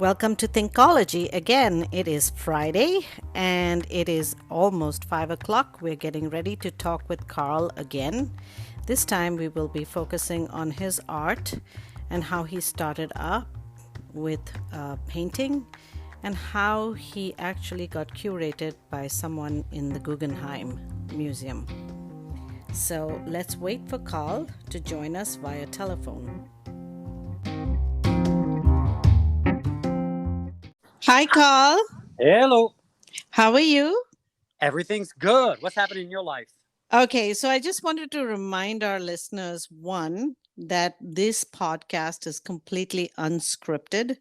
Welcome to Thinkology. Again, it is Friday and it is almost 5 o'clock. We're getting ready to talk with Carl again. This time we will be focusing on his art and how he started up with painting and how he actually got curated by someone in the Guggenheim Museum. So let's wait for Carl to join us via telephone. Hi, Carl. Hello. How are you? Everything's good. What's happening in your life? Okay, so I just wanted to remind our listeners one, that this podcast is completely unscripted,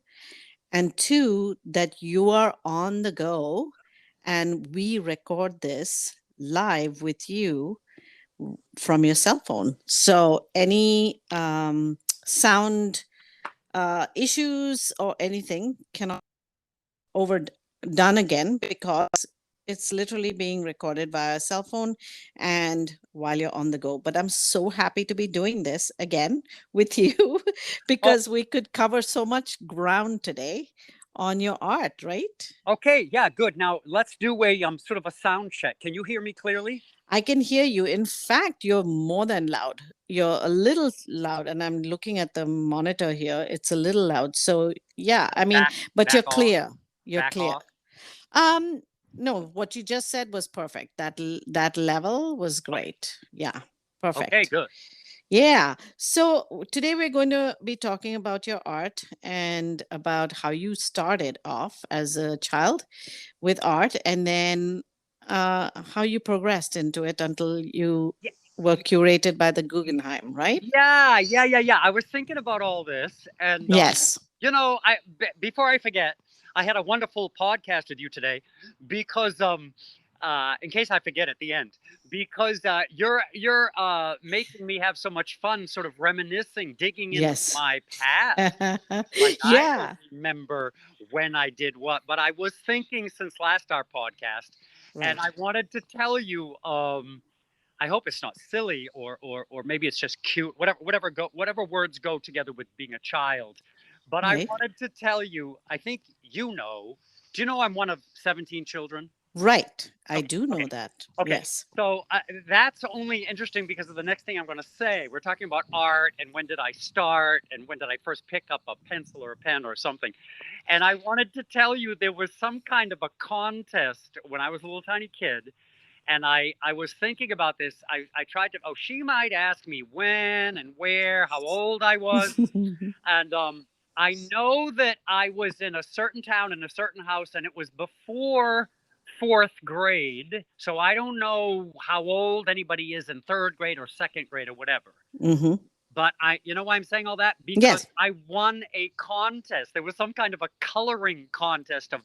and two, that you are on the go and we record this live with you from your cell phone. So any sound issues or anything cannot overdone again because it's literally being recorded via cell phone and while you're on the go. But I'm so happy to be doing this again with you because we could cover so much ground today on your art, right? Okay, yeah, good. Now let's do a sort of a sound check. Can you hear me clearly? I can hear you. In fact, you're more than loud. You're a little loud, and I'm looking at the monitor here. It's a little loud. So yeah, I mean, but you're Back off. clear. You're Back clear. off. No, what you just said was perfect. That level was great. Yeah, perfect. Okay, good. Yeah. So today we're going to be talking about your art and about how you started off as a child with art, and then how you progressed into it until you Yeah, were curated by the Guggenheim, right? yeah. I was thinking about all this, and Yes. before I forget, I had a wonderful podcast with you today because in case I forget at the end, because you're making me have so much fun, sort of reminiscing, digging into Yes. my past. Like I don't Yeah. remember when I did what, but I was thinking since last our podcast, and Right. I wanted to tell you. I hope it's not silly, or maybe it's just cute. Whatever words go together with being a child. But I Right. wanted to tell you. I think you know. Do you know I'm one of 17 children? Right. I Okay. do know Okay. that. Okay. Yes. So that's only interesting because of the next thing I'm going to say. We're talking about art and when did I start and when did I first pick up a pencil or a pen or something. And I wanted to tell you there was some kind of a contest when I was a little tiny kid. And I was thinking about this. I tried to, oh, she might ask me when and where, how old I was. And I know that I was in a certain town in a certain house, and it was before fourth grade. So I don't know how old anybody is in third grade or second grade or whatever. Hmm. But you know why I'm saying all that? Because Yes. I won a contest. There was some kind of a coloring contest at,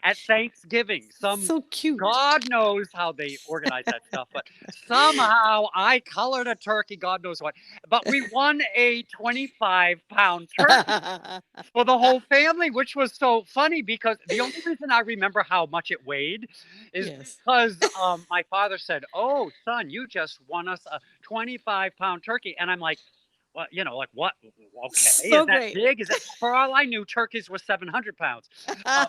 at Thanksgiving. So cute. God knows how they organize that stuff, but somehow I colored a turkey. God knows what. But we won a 25-pound turkey for the whole family, which was so funny because the only reason I remember how much it weighed is Yes. because my father said, "Oh, son, you just won us a 25-pound turkey," and I'm like, "What? You know, like what? Okay, is So that great. big? Is it?" For all I knew, turkeys were 700 pounds. Um,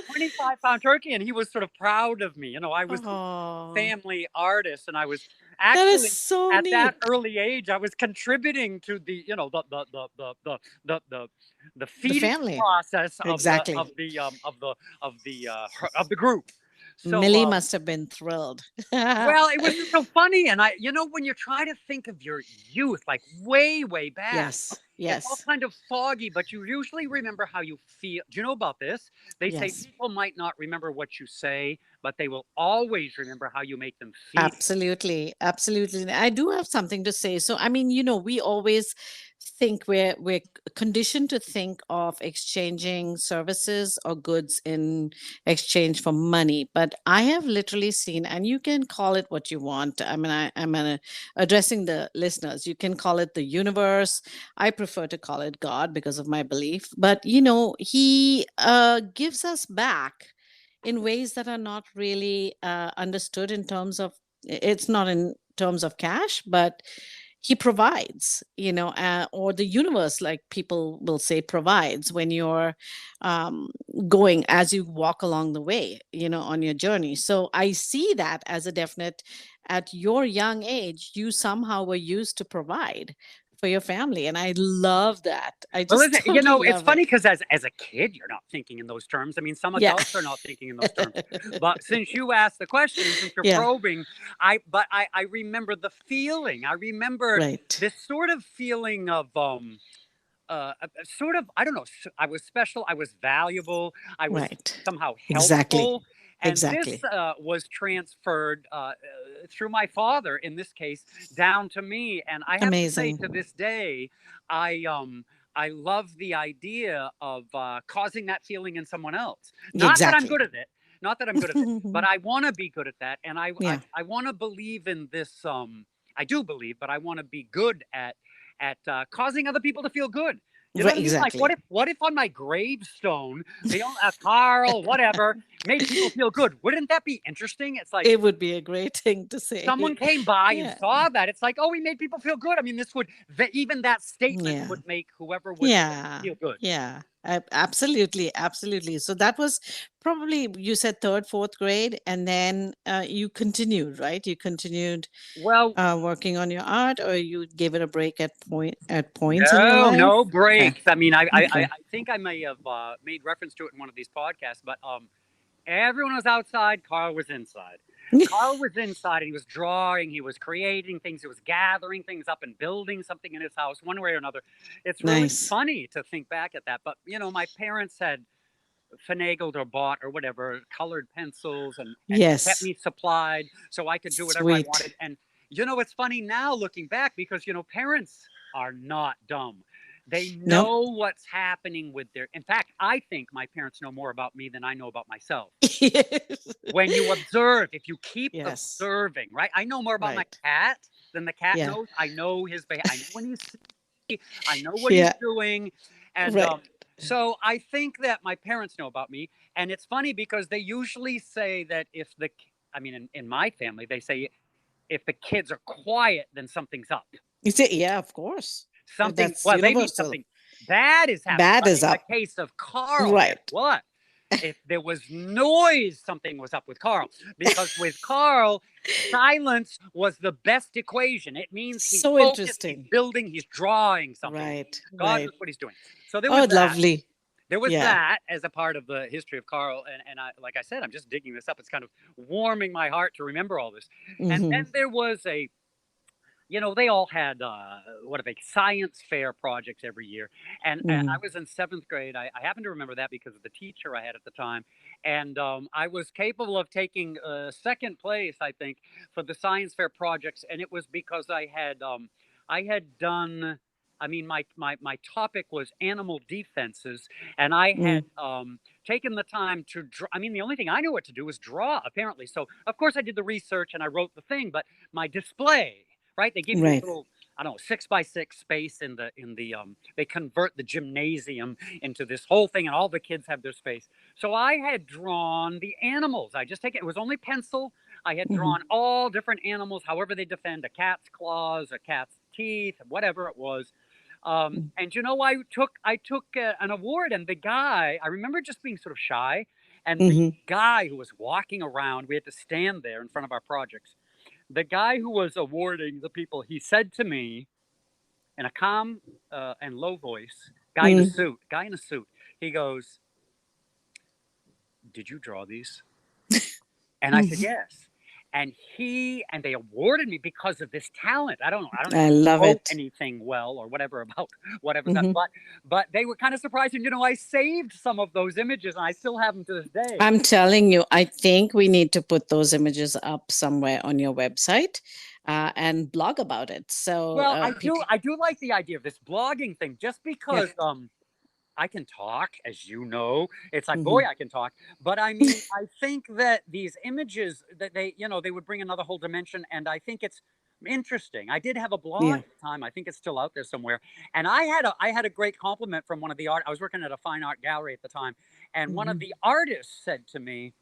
25-pound turkey, and he was sort of proud of me. You know, I was the Oh, family artist, and I was that is actually so at that neat. early age, I was contributing to the, you know, the The feeding family. process Exactly. of the group. So Millie must have been thrilled. well, it was just so funny, and when you try to think of your youth, like way back, Yes. it's all Yes. kind of foggy, but you usually remember how you feel. Do you know about this? They say Yes. people might not remember what you say, but they will always remember how you make them feel. Absolutely. Absolutely. I do have something to say. So, I mean, we always think we're conditioned to think of exchanging services or goods in exchange for money. But I have literally seen, and you can call it what you want. I mean, I'm addressing the listeners. You can call it the universe. I prefer to call it God because of my belief. But, he gives us back in ways that are not really understood in terms of, it's not in terms of cash, but he provides, or the universe, like people will say, provides when you're um, going, as you walk along the way, on your journey. So I see that as a definite, at your young age, you somehow were used to provide for your family. And I love that. I Well, just totally it's love it. funny because as a kid, you're not thinking in those terms. I mean, some Yeah. adults are not thinking in those terms. But since you asked the question and since you're Yeah. probing, I remember the feeling. I remember Right. this sort of feeling of sort of, I don't know, I was special, I was valuable, I was Right. somehow Exactly. helpful. And this Exactly. was transferred through my father, in this case, down to me. And I have to say, to Amazing. this day, I um, I love the idea of causing that feeling in someone else. Not that I'm Exactly. good at it, not that I'm good at it, but I want to be good at that, and Yeah. I want to believe in this. I do believe, but I want to be good at causing other people to feel good. You know Right. what I mean? Like, Exactly. what if on my gravestone, Carl, whatever, made people feel good? Wouldn't that be interesting? It's like It would be a great thing to say. someone came by and Yeah. saw that. It's like, oh, we made people feel good. I mean, even that statement Yeah. would make whoever was there Yeah. feel good. Yeah. Absolutely. Absolutely. So that was probably, you said third, fourth grade, and then you continued, right? You continued Well, working on your art, or you gave it a break at points in your no, life? no Okay. breaks. I mean, Okay. I think I may have made reference to it in one of these podcasts, but everyone was outside. Carl was inside. Carl was inside and he was drawing, he was creating things, he was gathering things up and building something in his house, one way or another. It's really Nice. funny to think back at that. But, my parents had finagled or bought or whatever colored pencils and kept Yes. me supplied so I could do whatever I Sweet. wanted. And, it's funny now looking back because, parents are not dumb. They No. know what's happening with in fact, I think my parents know more about me than I know about myself. Yes. When you observe, if you keep Yes. observing, right? I know more about my Right. cat than the cat Yeah. knows. I know I know when he's I know what he's Yeah. doing. And Right. so I think that my parents know about me. And it's funny because they usually say that I mean, in my family, they say if the kids are quiet, then something's up. You say, yeah, of course. That's Well, they mean universal. something bad is happening. Bad But is in the up. case of Carl, guess Right. what? If there was noise, something was up with Carl. Because with Carl, silence was the best equation. It means he's So focused, he's interesting. building, he's drawing something. Right. God Right. knows what he's doing. So there was Oh, that. lovely. There was Yeah. that as a part of the history of Carl. And like I said, I'm just digging this up. It's kind of warming my heart to remember all this. And Hmm. then there was they all had what are they science fair projects every year, and I Hmm. was in seventh grade. I happen to remember that because of the teacher I had at the time, and I was capable of taking second place, I think, for the science fair projects, and it was because I had done. I mean, my topic was animal defenses, and I had Mm. taken the time to draw. I mean, the only thing I knew what to do was draw, apparently. So, of course, I did the research and I wrote the thing, but my display, right? They give you a Right. little, I don't know, 6 by 6 space they convert the gymnasium into this whole thing, and all the kids have their space. So I had drawn the animals. I just take it. It was only pencil. I had Hmm. drawn all different animals, however they defend a cat's claws, a cat's teeth, whatever it was. And I took an award, and the guy, I remember just being sort of shy, and the Hmm. guy who was walking around, we had to stand there in front of our projects, the guy who was awarding the people, he said to me in a calm and low voice, Mm. guy in a suit, he goes, "Did you draw these?" And I said, "Yes." And they awarded me because of this talent. I don't know. I don't I even love wrote it. anything well or whatever about whatever's that. Hmm. But they were kind of surprised. And I saved some of those images and I still have them to this day. I'm telling you, I think we need to put those images up somewhere on your website and blog about it. So Well, people, I do like the idea of this blogging thing just yeah. because I can talk, as you know. It's like, boy, Hmm. I can talk. But I mean, I think that these images that they would bring another whole dimension, and I think it's interesting. I did have a blog Yeah. at the time. I think it's still out there somewhere. And I had a great compliment from one of the art. I was working at a fine art gallery at the time, and one of Hmm. the artists said to me,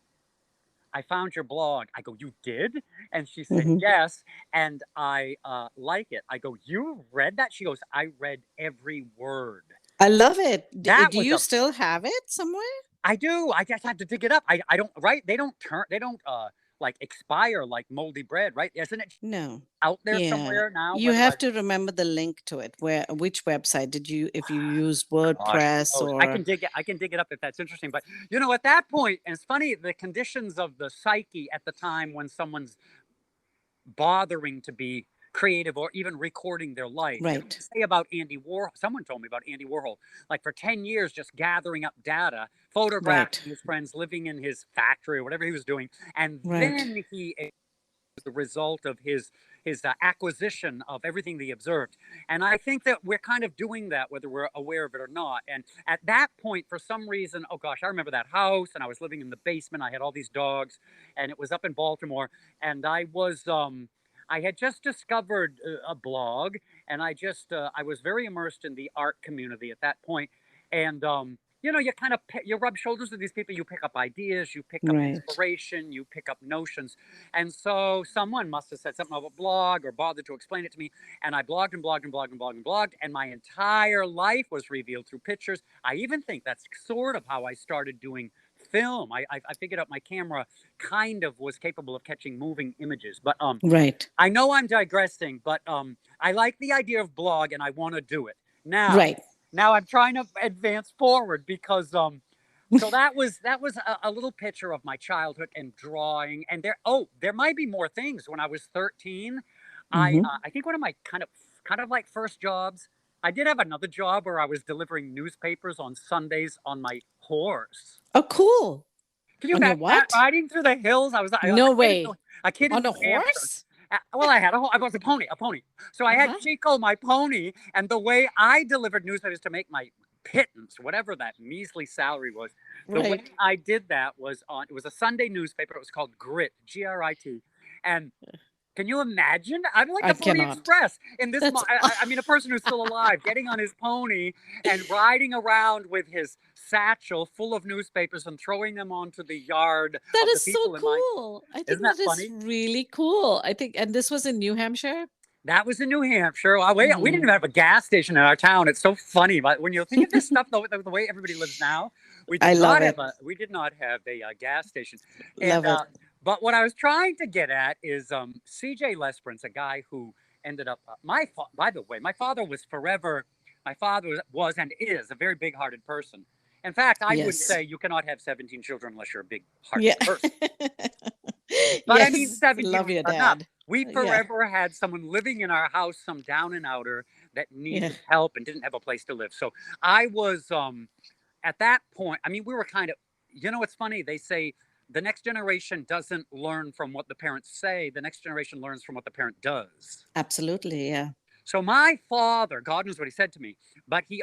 I found your blog. I go, you did? And she said, Hmm. yes. And I like it. I go, you read that? She goes, I read every word. I love it. That Do was you a still have it somewhere? I do. I just had to dig it up. I don't right. They don't like expire like moldy bread, right? Isn't it No. out there Yeah. somewhere now? You Whether I have to remember the link to it. Which website did you, if you use gosh, who WordPress knows? or I can dig it up if that's interesting. But at that point, and it's funny, the conditions of the psyche at the time when someone's bothering to be creative or even recording their life. right, Say about Andy Warhol. Someone told me about Andy Warhol, like for 10 years, just gathering up data, right, photographing his friends living in his factory or whatever he was doing. And right, then he the result of his acquisition of everything they observed. And I think that we're kind of doing that, whether we're aware of it or not. And at that point, for some reason, oh gosh, I remember that house, and I was living in the basement. I had all these dogs, and it was up in Baltimore, and I had just discovered a blog, and I was very immersed in the art community at that point, and you kind of you rub shoulders with these people. You pick up ideas, you pick up right, inspiration, you pick up notions, and so someone must have said something about a blog or bothered to explain it to me. And I blogged and blogged and blogged and blogged and blogged. And my entire life was revealed through pictures. I even think that's sort of how I started doing film. I figured out my camera kind of was capable of catching moving images. But right, I know I'm digressing, but I like the idea of blog and I want to do it. Now, right. now I'm trying to advance forward because so that was a little picture of my childhood and drawing. And there might be more things. When I was 13, Hmm. I think one of my kind of like first jobs. I did have another job where I was delivering newspapers on Sundays on my horse. Oh, cool. Can you On your imagine that what? riding through the hills? I was No way. A kid in On a New Hampshire. horse? Well, I was a pony. So I had Uh-huh. Chico, my pony, and the way I delivered newspapers to make my pittance, whatever that measly salary was, the way Right. I did that was it was a Sunday newspaper. It was called Grit, Grit, and can you imagine? I'm like I the Pony cannot. Express in this. That's I mean, a person who's still alive, getting on his pony and riding around with his satchel full of newspapers and throwing them onto the yard that of the is so people in my. cool. I think Isn't that that is funny? really cool. I think, and this was in New Hampshire? That was in New Hampshire. We didn't Hmm. even have a gas station in our town. It's so funny, but when you think of this stuff, the way everybody lives now, I love it. we did not have a gas station, and Love it. but what I was trying to get at is C.J. Lesperance, a guy who ended up by the way, my father was and is a very big-hearted person. In fact, I would Yes. say you cannot have 17 children unless you're a big-hearted Yeah. person. But I mean, Yes. 17 Love was your enough. dad. We Yeah. forever had someone living in our house, some down and outer that Yeah. needed help and didn't have a place to live. So I was at that point. I mean, we were kind of, it's funny. They say the next generation doesn't learn from what the parents say. The next generation learns from what the parent does. Absolutely. Yeah. So my father, God knows what he said to me, but he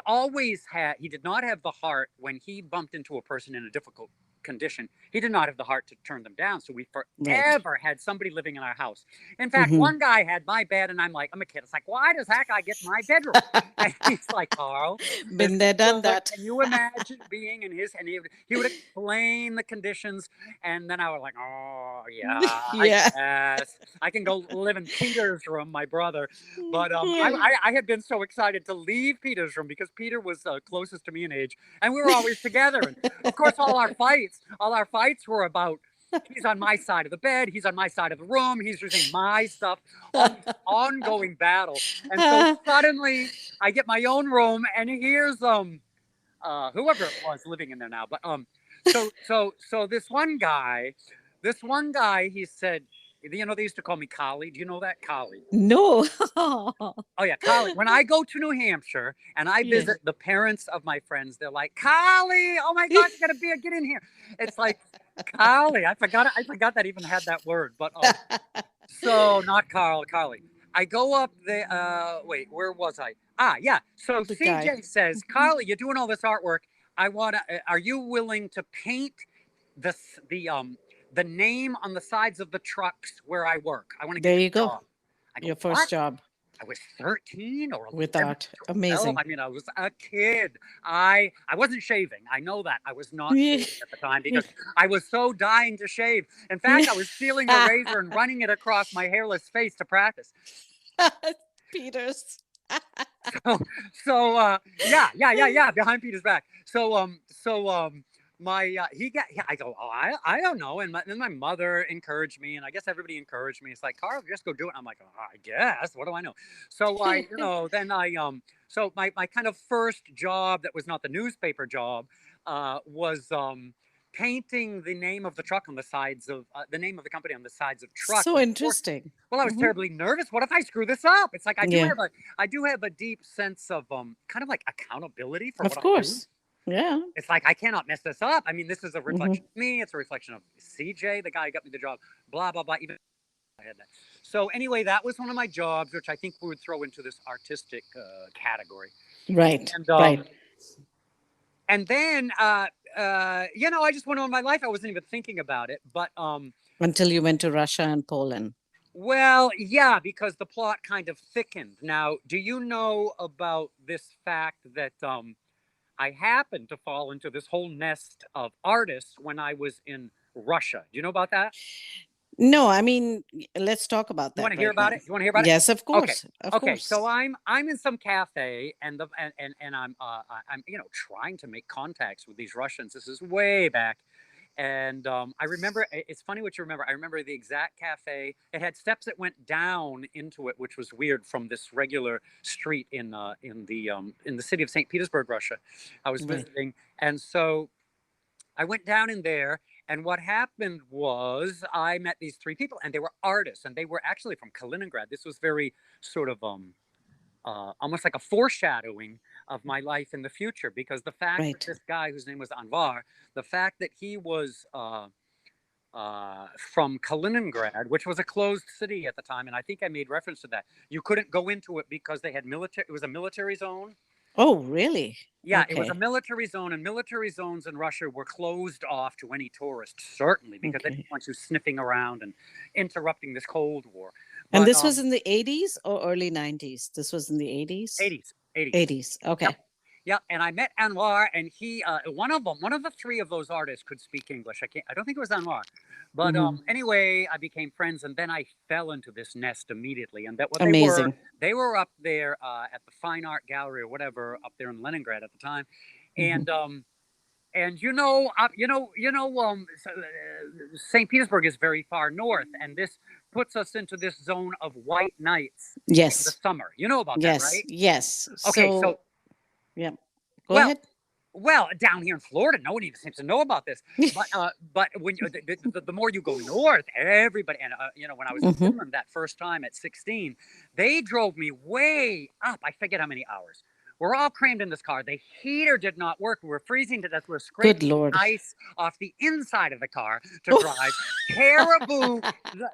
did not have the heart when he bumped into a person in a difficult condition. He did not have the heart to turn them down. So we Right. forever had somebody living in our house. In fact, Hmm. one guy had my bed, and I'm a kid. It's like, why does that guy get my bedroom? And he's like, Carl, this Been is there, done good. that. Can you imagine being in his? And he would explain the conditions, and then I was like, oh yeah, I Yeah. guess I can go live in Peter's room, my brother. But Yeah. I had been so excited to leave Peter's room because Peter was closest to me in age, and we were always together. And of course, all our fights were about he's on my side of the bed, he's on my side of the room, he's using my stuff, all this ongoing battle. And so suddenly, I get my own room, and here's whoever it was living in there now. But so this one guy, he said, they used to call me Collie. Do you know that, Collie? No. Oh yeah, Collie. When I go to New Hampshire and I Yeah. visit the parents of my friends, they're like, Collie, oh my gosh, you gotta get in here. It's like Collie. I forgot that even had that word. But so not Carl, Collie. I go up there. Wait, where was I? Ah, yeah. So The guy. CJ says, Carly, you're doing all this artwork. I wanna. Are you willing to paint the the name on the sides of the trucks where I work? I want to get There the you go. job. I go, Your first what? job. I was 13 or With 11 art. or 12. Amazing. I mean, I was a kid. I wasn't shaving. I know that. I was not Yeah. shaving at the time because I was so dying to shave. In fact, I was stealing a razor and running it across my hairless face to practice. Peters. So, yeah, behind Peter's back. My I go, oh, I don't know, and then my mother encouraged me, and I guess everybody encouraged me. It's like, Carl, just go do it. I'm like, oh, I guess. What do I know? So then so my kind of first job that was not the newspaper job, was painting the name of the truck on the sides of the name of the company on the sides of trucks. So And of course, interesting. well, I was Hmm. terribly nervous. What if I screw this up? It's like Yeah, I do have a deep sense of kind of like accountability for of what I do. course. Yeah. It's like I cannot mess this up. I mean, this is a Hmm. reflection of me. It's a reflection of CJ, the guy who got me the job. Blah blah blah. Even I had that. So anyway, that was one of my jobs, which I think we would throw into this artistic category. Right. And Right. then I just went on my life. I wasn't even thinking about it, but Until you went to Russia and Poland. well, yeah, because the plot kind of thickened. Now, do you know about this fact that I happened to fall into this whole nest of artists when I was in Russia? Do you know about that? No, I mean, let's talk about You want that to hear right about now. it? You want to hear about it? Yes, of Okay. course. Of Okay. So course. I'm in some cafe and I'm trying to make contacts with these Russians. This is way back. And I remember, it's funny what you remember. I remember the exact cafe. It had steps that went down into it, which was weird from this regular street in the city of St. Petersburg, Russia. I was Right. visiting, and so I went down in there. And what happened was I met these three people, and they were artists, and they were actually from Kaliningrad. This was very sort of almost like a foreshadowing of my life in the future, because the fact that Right. this guy whose name was Anvar, the fact that he was from Kaliningrad, which was a closed city at the time, and I think I made reference to that. You couldn't go into it because they had military. It was a military zone. Oh, really? Yeah, it was a Okay. military zone, and military zones in Russia were closed off to any tourists, certainly, because they didn't Okay. want you sniffing around and interrupting this Cold War. And But this was in the 80s or early 90s? This was in the 80s? 80s, 80s. 80s. Yep. Okay. Yep, and I met Anwar, and he, one of the three of those artists could speak English. I don't think it was Anwar, but Hmm. anyway, I became friends, and then I fell into this nest immediately. And that what Amazing. they were up there at the Fine Art Gallery or whatever up there in Leningrad at the time, Hmm. and St. Petersburg is very far north, and this puts us into this zone of white nights in the Yes. summer. You know about that, Yes. right? Yes. Okay, So, so yeah. Go well, ahead. down here in Florida, nobody even seems to know about this. But when the more you go north, everybody and when I was in Hmm. Finland that first time at 16, they drove me way up. I forget how many hours. We're all crammed in this car. The heater did not work. We were freezing to death. We were Good scraping the Lord. ice off the inside of the car to drive. Caribou.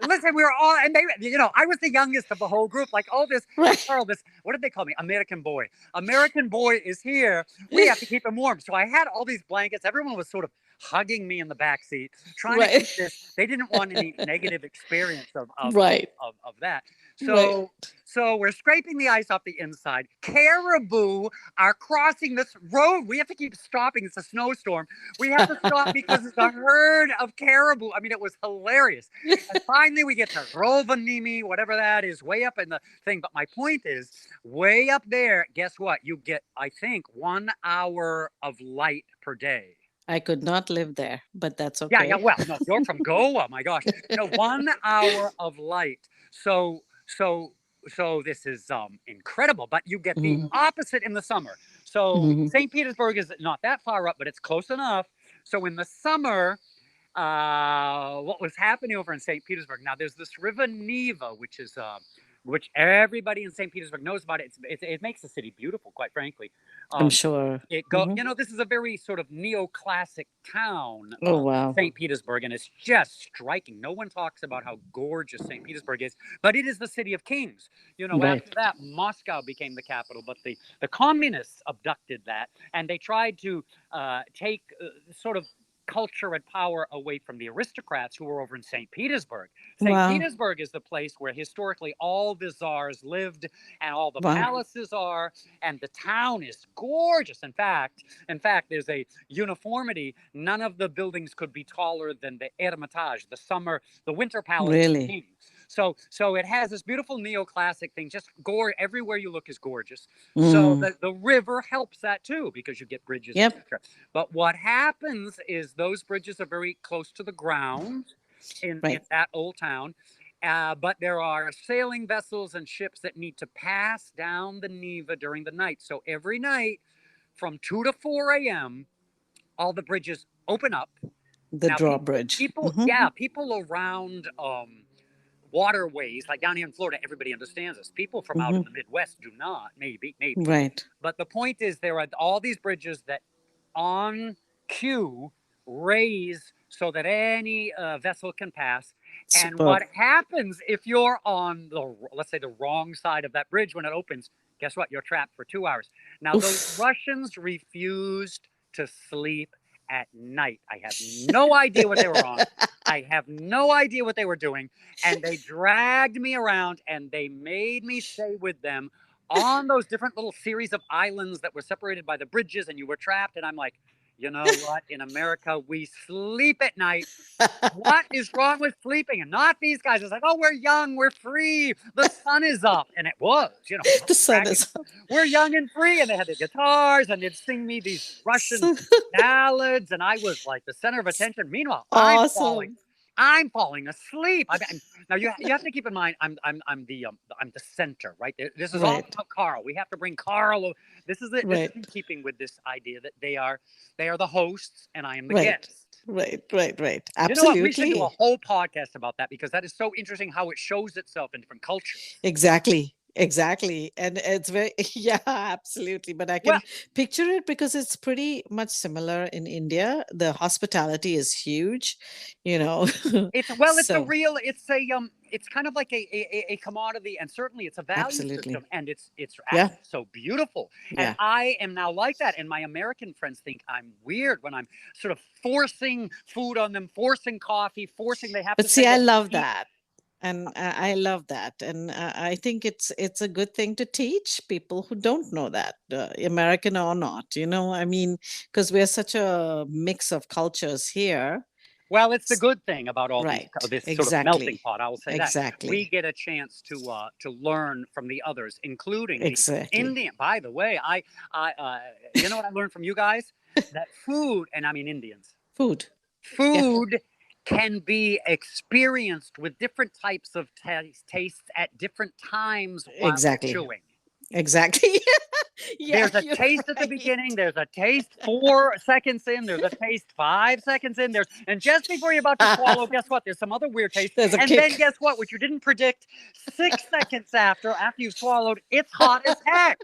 Listen, we were all, and I was the youngest of the whole group. Like, oh, Right. Carl, what did they call me? American boy. American boy is here. We have to keep him warm. So I had all these blankets. Everyone was sort of hugging me in the back seat, trying to Right. keep this. They didn't want any negative experience Right. of that. Right. So we're scraping the ice off the inside. Caribou are crossing this road. We have to keep stopping. It's a snowstorm. We have to stop because it's a herd of caribou. I mean, it was hilarious. And finally, we get to Rovaniemi, whatever that is, way up in the thing. But my point is, way up there, guess what? You get, I think, 1 hour of light per day. I could not live there, but that's Yeah, yeah. okay. Well, no, you're from Goa. My gosh, 1 hour of light. So, so, so this is incredible. But you get the Hmm. opposite in the summer. So Hmm. St. Petersburg is not that far up, but it's close enough. So in the summer, what was happening over in St. Petersburg? Now there's this river Neva, which everybody in St. Petersburg knows about. It makes the city beautiful, quite frankly. I'm Um, sure. it go, Hmm. this is a very sort of neoclassic town, Oh, wow. St. Petersburg, and it's just striking. No one talks about how gorgeous St. Petersburg is, but it is the city of kings. Right. After that, Moscow became the capital, but the communists abducted that, and they tried to take sort of culture and power away from the aristocrats who were over in St. Petersburg. St. Wow. Petersburg is the place where historically all the czars lived and all the Wow. palaces are, and the town is gorgeous. In fact, there's a uniformity. None of the buildings could be taller than the Eremitage, the winter palace of the Really? king. So it has this beautiful neoclassic thing. Just gore everywhere you look is gorgeous. So Mm. the river helps that too because you get bridges, Yep. etc. But what happens is those bridges are very close to the ground in Right. that old town. But there are sailing vessels and ships that need to pass down the Neva during the night. So every night from 2 to 4 a.m., all the bridges open up. The Now, drawbridge. people, Hmm. yeah, people around waterways, like down here in Florida, everybody understands this. People from out Hmm. in the Midwest do not, maybe. Right. But the point is, there are all these bridges that on cue raise so that any vessel can pass. And Superb. what happens if you're on let's say, the wrong side of that bridge when it opens? Guess what? You're trapped for 2 hours. Now, those Oof. Russians refused to sleep at night. I have no idea what they were on. I have no idea what they were doing. And they dragged me around and they made me stay with them on those different little series of islands that were separated by the bridges, and you were trapped. And I'm like, you know what? In America, we sleep at night. What is wrong with sleeping? And not these guys. It's like, oh, we're young, we're free, the sun is up. And it was, The sun bragging, is we're young and free. And they had the guitars and they'd sing me these Russian so ballads. And I was like the center of attention. Meanwhile, awesome. I'm falling asleep. Now you have to keep in mind I'm the center, right? This is all Right. about Carl. We have to bring Carl. This is it. This is Right. in keeping with this idea that they are the hosts and I am the Right. guest. Right. Right. Right. You know what? We should do a Absolutely. whole podcast about that because that is so interesting how it shows itself in different cultures. Exactly. Exactly. And it's very, yeah, absolutely. But I Well, can picture it because it's pretty much similar in India. The hospitality is huge, you know. it's a So, real, it's kind of like a commodity, and certainly it's a value absolutely. system, and it's Yeah. actually so beautiful. And Yeah. I am now like that, and my American friends think I'm weird when I'm sort of forcing food on them, forcing coffee, forcing they have But to say see, I they love eat. that. And I love that. And I think it's a good thing to teach people who don't know that, American or not, I mean, because we're such a mix of cultures here. Well, it's the S- good thing about all Right. this sort of melting Exactly. pot. I will say that we Exactly. get a chance to learn from the others, including the Exactly. Indian. By the way, I you know what I learned from you guys? That food, and I mean Indians, Food. Yeah. food can be experienced with different types of tastes at different times while you're Exactly. chewing. Exactly. Yeah, There's a you're taste at the right. beginning. There's a taste 4 seconds in. There's a taste 5 seconds in. And just before you're about to swallow, guess what? There's some other weird taste. There's a And then kick. guess what? Which you didn't predict. 6 seconds after you've swallowed, it's hot as heck.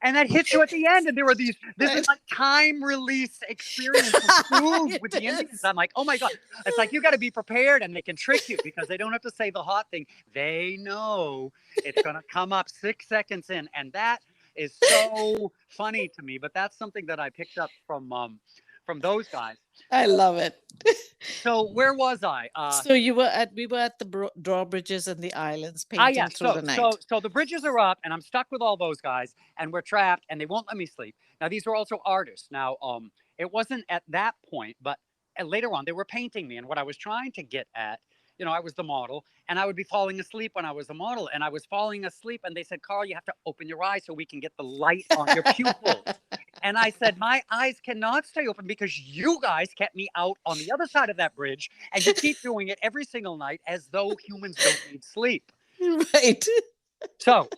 And that hits you at the end. And there were this is Right. like time release experience with food It with the Indians. is. I'm like, oh my God. It's like you got to be prepared, and they can trick you because they don't have to say the hot thing. They know it's going to come up 6 seconds in. And that is so funny to me. But that's something that I picked up from those guys. I So, love it. so where was I? So we were at the drawbridges and the islands Yeah. painting through So the so night. so the bridges are up, and I'm stuck with all those guys, and we're trapped, and they won't let me sleep. Now these were also artists. Now it wasn't at that point, but later on they were painting me, and what I was trying to get at. I was the model, and I would be falling asleep when I was the model, and I was falling asleep, and they said, "Carl, you have to open your eyes so we can get the light on your pupils." And I said, "My eyes cannot stay open because you guys kept me out on the other side of that bridge, and you keep doing it every single night as though humans don't need sleep." Right. So,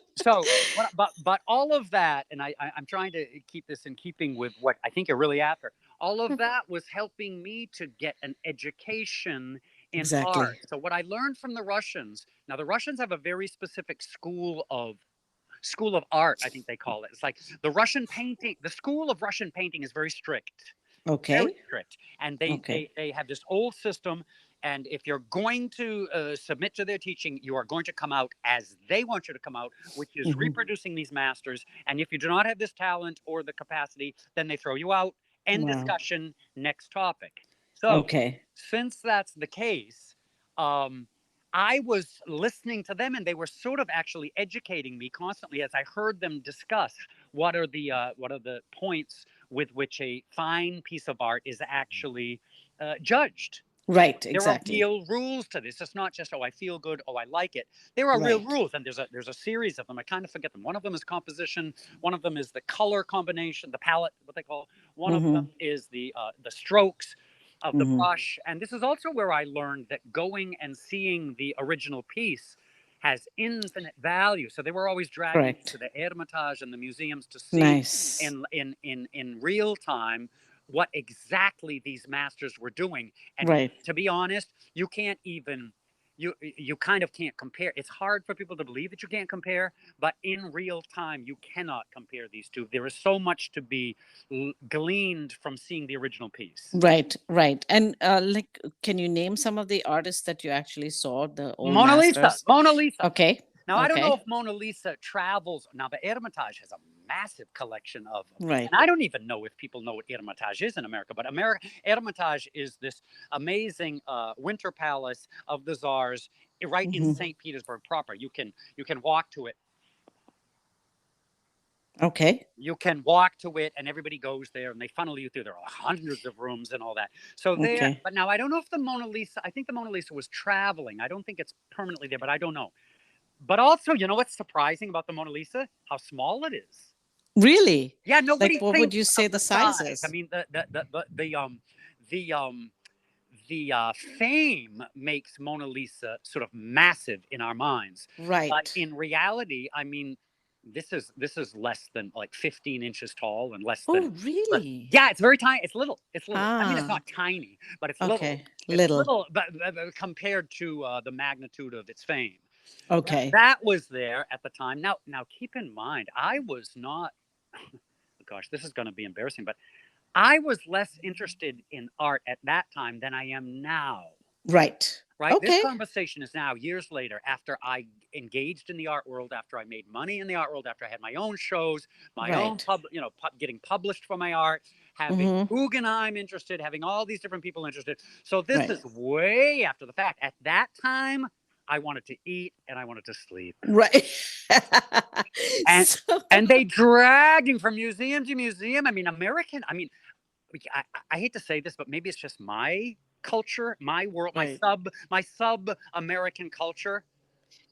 but all of that, and I'm trying to keep this in keeping with what I think you're really after. All of that was helping me to get an education in art. Exactly. So what I learned from the Russians. Now the Russians have a very specific school of art, I think they call it. It's like the Russian painting. The school of Russian painting is very strict, very Okay. strict, and they Okay. they they have this old system. And if you're going to submit to their teaching, you are going to come out as they want you to come out, which is Hmm. reproducing these masters. And if you do not have this talent or the capacity, then they throw you out, End Wow. discussion, next topic. So, Okay. since that's the case, um, I was listening to them, and they were sort of actually educating me constantly as I heard them discuss what are the points with which a fine piece of art is actually judged. Right. There are Exactly. real rules to this. It's not just, oh, I feel good, oh, I like it. There are real Right. rules, and there's a series of them. I kind of forget them. One of them is composition. One of them is the color combination, the palette, what they call. One of them Mm-hmm. is the strokes of the Mm-hmm. brush. And this is also where I learned that going and seeing the original piece has infinite value. So they were always dragging me to Correct. the Hermitage and the museums to see Nice. in real time what exactly these masters were doing. And Right. to be honest, you can't even you kind of can't compare. It's hard for people to believe that you can't compare, but in real time you cannot compare these two. There is so much to be gleaned from seeing the original piece. Right. Right. And like, can you name some of the artists that you actually saw, the old Mona Lisa, masters? Mona Lisa. Okay. Now, I don't know Okay. if Mona Lisa travels. Now, the Hermitage has a massive collection of, Right. and I don't even know if people know what Hermitage is in America, but Hermitage is this amazing winter palace of the czars right in Mm-hmm. St. Petersburg proper. You can walk to it. Okay. You can walk to it, and everybody goes there, and they funnel you through. There are hundreds of rooms and all that. So there, Okay. but now I don't know if the Mona Lisa. I think the Mona Lisa was traveling. I don't think it's permanently there, but I don't know. But also, you know what's surprising about the Mona Lisa? How small it is. Really? Yeah, Like, nobody what would thinks you say of the the size size. I is? mean, the um fame makes Mona Lisa sort of massive in our minds, but Right. in reality, I mean, this is less than like 15 inches tall and less than. Oh, really? Yeah, it's very tiny. It's little. It's little. I mean, it's Ah. not tiny, but it's little. Okay. It's Little. little, but compared to the magnitude of its fame. Okay. That was there at the time. Now keep in mind, I was not. Gosh, this is going to be embarrassing, but I was less interested in art at that time than I am now. Right. Right? This Okay. conversation is now years later, after I engaged in the art world, after I made money in the art world, after I had my own shows, my own Right. getting published for my art, having Mm-hmm. Guggenheim interested, having all these different people interested. So this Right. is way after the fact. At that time, I wanted to eat and I wanted to sleep. Right. And So and they dragged him from museum to museum. I mean, American. I mean, I hate to say this, but maybe it's just my culture, my world, right. my sub American culture.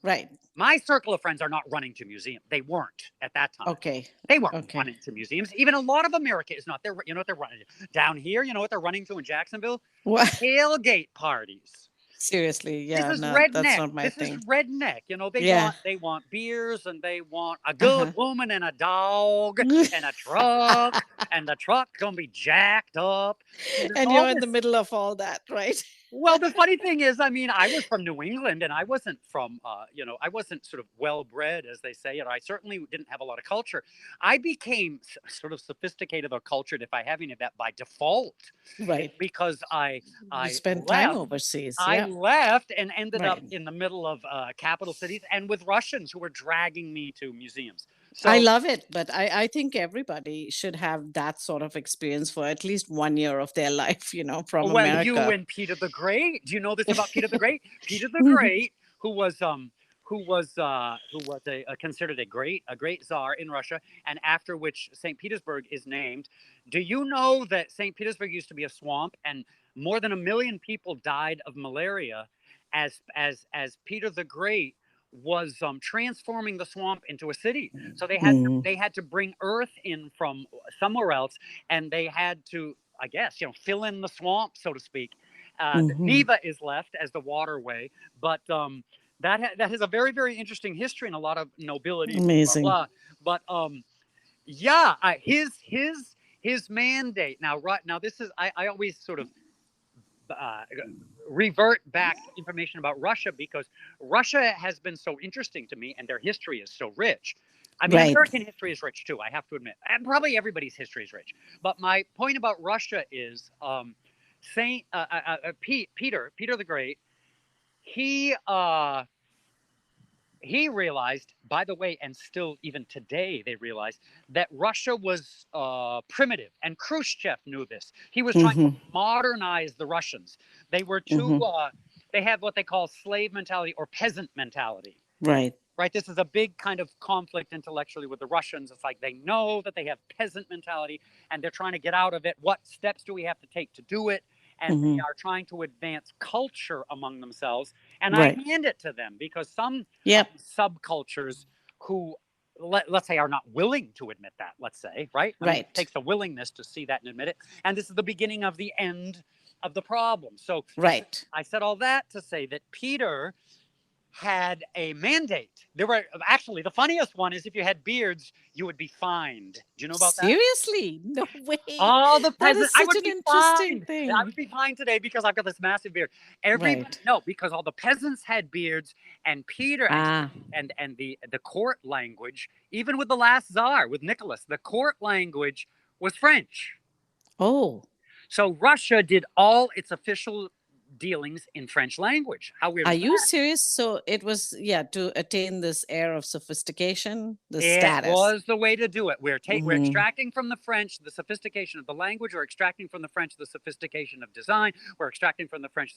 Right. My circle of friends are not running to museums. They weren't at that time. Okay. They weren't Okay. running to museums. Even a lot of America is not there. You know what they're running to? Down here, you know what they're running to in Jacksonville? What? Tailgate parties. Seriously. This Yeah. is No, that's redneck. not my This is thing. redneck. You know, they Yeah. want they want beers and they want a good Uh-huh. woman and a dog and a truck, and the truck's gonna be jacked up. And there's And all you're in the this. middle of all that, right? Well, the funny thing is, I mean, I was from New England, and I wasn't from, I wasn't sort of well bred, as they say, and I certainly didn't have a lot of culture. I became sort of sophisticated or cultured, if I have any of that, by default. It's Right. because You I spend time left. overseas. I Yeah. left and ended up Right. in the middle of capital cities and with Russians who were dragging me to museums. I So, love it, but I think everybody should have that sort of experience for at least 1 year of their life, from well, you America. and Peter the Great. Do you know this about Peter the Great? Peter the Great, who was considered a great czar in Russia, and after which St. Petersburg is named. Do you know that St. Petersburg used to be a swamp, and more than 1 million people died of malaria, as Peter the Great was transforming the swamp into a city. So they had to, Mm, they had to bring earth in from somewhere else, and they had to, I guess, fill in the swamp, so to speak. The mhm. Neva is left as the waterway, but that has a very, very interesting history and a lot of nobility, blah blah Amazing. blah. But yeah, his mandate now. Right now, this is I always sort of uh, revert back to information about Russia because Russia has been so interesting to me and their history is so rich. I mean, Right. American history is rich too, I have to admit. And probably everybody's history is rich. But my point about Russia is Saint Peter the Great. He he realized, by the way, and still even today they realize that Russia was primitive, and Khrushchev knew this. He was trying to Mm-hmm. modernize the Russians. They were too. Mm-hmm. They had what they call slave mentality or peasant mentality. Right. Right, this is a big kind of conflict intellectually with the Russians. It's like they know that they have peasant mentality and they're trying to get out of it. What steps do we have to take to do it? And they Mm-hmm. are trying to advance culture among themselves. And I Right. hand it to them because some of Yep. these subcultures who, let's say, are not willing to admit that, let's say, right? I mean, it Right. takes a willingness to see that and admit it. And this is the beginning of the end of the problem. So Right. I said all that to say that Peter had a mandate. There were actually, the funniest one is if you had beards, you would be fined. Do you know about that? Seriously? No way. All the That peasants, is I such would an be interesting fined. I thing. would be fined today because I've got this massive beard. Everybody, Right. no, because all the peasants had beards, and Peter Ah. and the court language, even with the last czar, with Nicholas, the court language was French. Oh. So Russia did all its official dealings in French language. How weird Are is you that? serious? So it was, yeah, to attain this air of sophistication, the It status. was the way to do it. We're Mm-hmm. extracting from the French the sophistication of the language. We're extracting from the French the sophistication of design. We're extracting from the French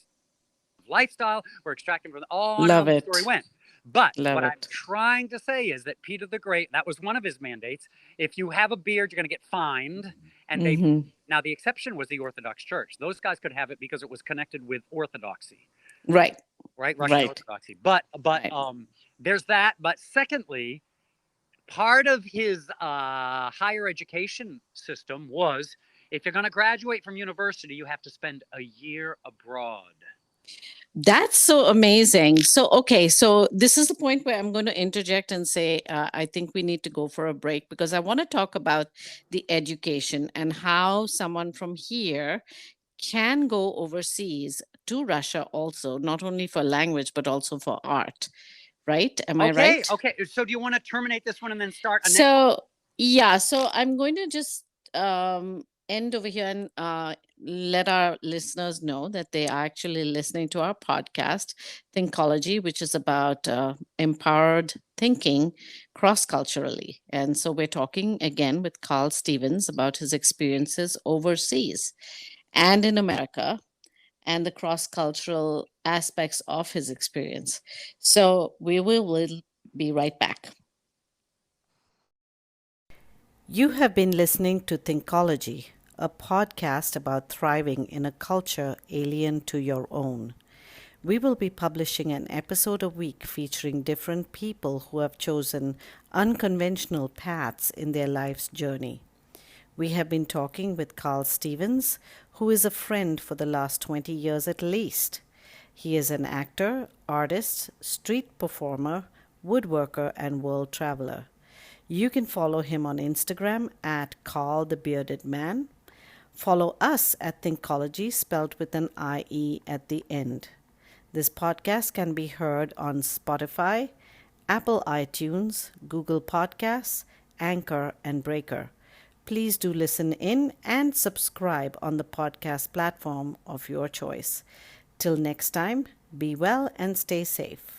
lifestyle. We're extracting from on and Love on the story it. went. But Love what I'm it. trying to say is that Peter the Great, that was one of his mandates. If you have a beard, you're going to get fined. And they Mm-hmm. now the exception was the Orthodox Church. Those guys could have it because it was connected with orthodoxy, Right. right? Russian Right. Orthodoxy. But Right. there's that. But secondly, part of his higher education system was if you're going to graduate from university, you have to spend a year abroad. That's so amazing. So, okay, so this is the point where I'm going to interject and say, I think we need to go for a break because I want to talk about the education and how someone from here can go overseas to Russia also, not only for language, but also for art, right? Am I Okay, right? okay. So do you want to terminate this one and then start a next? So, yeah, so I'm going to just end over here and let our listeners know that they are actually listening to our podcast, Thinkology, which is about empowered thinking cross culturally. And so we're talking again with Carl Stevens about his experiences overseas and in America and the cross cultural aspects of his experience. So will be right back. You have been listening to Thinkology, a podcast about thriving in a culture alien to your own. We will be publishing an episode a week featuring different people who have chosen unconventional paths in their life's journey. We have been talking with Carl Stevens, who is a friend for the last 20 years at least. He is an actor, artist, street performer, woodworker, and world traveler. You can follow him on Instagram at Carl the Bearded Man. Follow us at Thinkology, spelled with an IE at the end. This podcast can be heard on Spotify, Apple iTunes, Google Podcasts, Anchor, and Breaker. Please do listen in and subscribe on the podcast platform of your choice. Till next time, be well and stay safe.